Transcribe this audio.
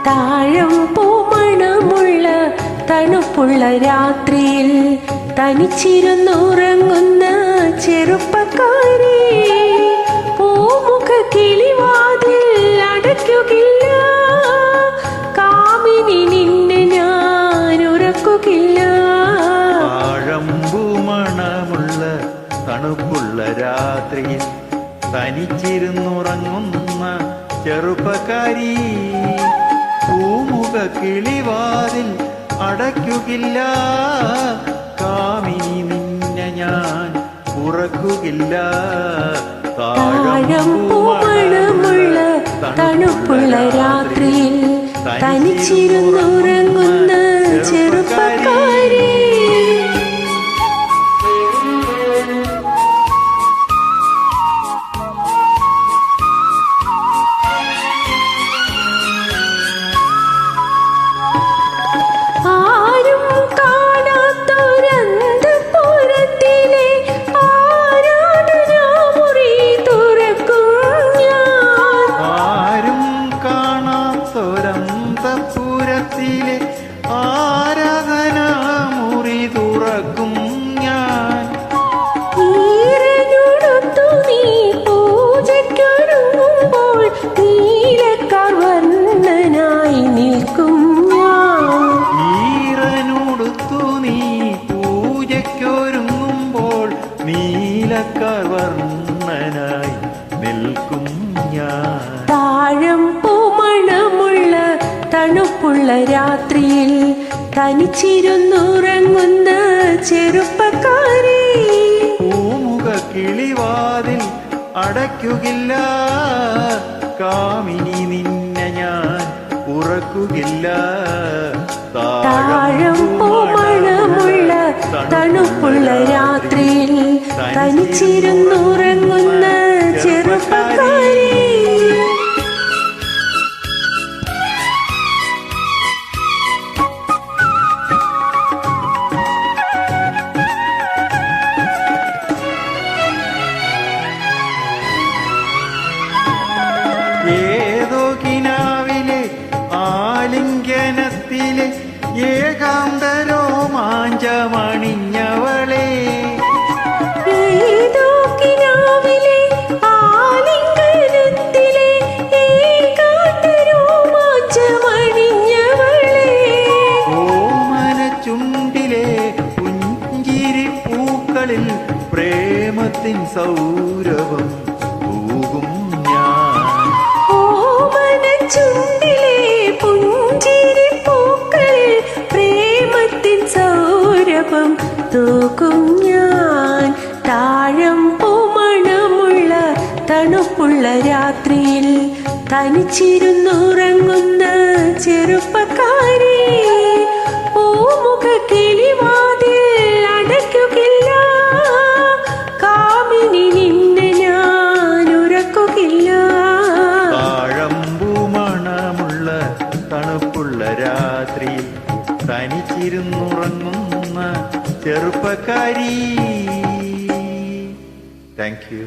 താഴമ്പൂ മണമുള്ള തണുപ്പുള്ള രാത്രിയിൽ തനിച്ചിരുന്നുറങ്ങുന്ന ചെറുപ്പക്കാരി, പൂമുഖ കിളിവാതിൽ അടയ്ക്കുകയില്ല, കാമിനി നിന്നെ ഞാൻ ഉറക്കുകയില്ല. താഴമ്പൂ മണമുള്ള തണുപ്പുള്ള രാത്രിയിൽ തനിച്ചിരുന്നുറങ്ങുന്ന ചെറുപ്പക്കാരി, പൂമുഖ കിളിവാതിൽ അടയ്ക്കുകയില്ല, കാമിനി നിന്നെ ഞാൻ ഉറക്കുകയില്ല. താഴമ്പൂ മണമുള്ള തണുപ്പുള്ള രാത്രിയിൽ തനിച്ചിരുന്നുറങ്ങുന്ന ചെറുപ്പക്കാരി. പൂരത്തിലെ ആരാധനാമുറി തുറക്കും ഞാൻ. ഈറനോടൊത്തു നീ പൂജയ്ക്കൊരുങ്ങുമ്പോൾ നീലക്കാർ വർണ്ണനായി നിൽക്കും ഞാൻ. ഈറനോടൊത്തു നീ പൂജയ്ക്കൊരുങ്ങുമ്പോൾ നീലക്കാർ വർണ്ണനായി നിൽക്കും ഞാൻ. താഴമ്പൂ മണമുള്ള തണുപ്പുള്ള രാത്രിയിൽ തനിച്ചിരുന്നുറങ്ങുന്ന ചെറുപ്പക്കാരി, പൂമുഖ കിളിവാതിൽ അടയ്ക്കുകയില്ല, കാമിനി നിന്നെ ഞാൻ ഉറക്കുകയില്ല. താഴമ്പൂ മണമുള്ള തണുപ്പുള്ള രാത്രിയിൽ തനിച്ചിരുന്നുറങ്ങുന്ന ചെറുപ്പക്കാരി. ഏതോ കിനാവിലെ ആലിംഗനത്തിലെ ഏകാന്ത രോമാഞ്ചമണിഞ്ഞവളെ, ഏതോ കിനാവിലെ ആലിംഗനത്തിലെ ഏകാന്ത രോമാഞ്ചമണിഞ്ഞവളെ, ഓമന ചുണ്ടിലെ പുഞ്ചിരി പൂക്കളിൽ പ്രേമത്തിൻ സൗരഭം തൂകും ഞാൻ. ചുണ്ടിലെ പുഞ്ചിരി പൂക്കളിൽ പ്രേമത്തിൻ സൗരഭം തൂക്കും ഞാൻ. താഴമ്പൂ മണമുള്ള തണുപ്പുള്ള രാത്രിയിൽ തനിച്ചിരുന്നുറങ്ങുന്ന ചെറുപ്പക്കാരി, പൂമുഖ കിളിവാതിൽ അടയ്ക്കുകയില്ല, കാമിനി നിന്നെ ഞാൻ ഉറക്കുകയില്ല. തണുപ്പുള്ള രാത്രിയിൽ തനിച്ചിരുന്നുറങ്ങുന്ന ചെറുപ്പക്കാരി. Thank you.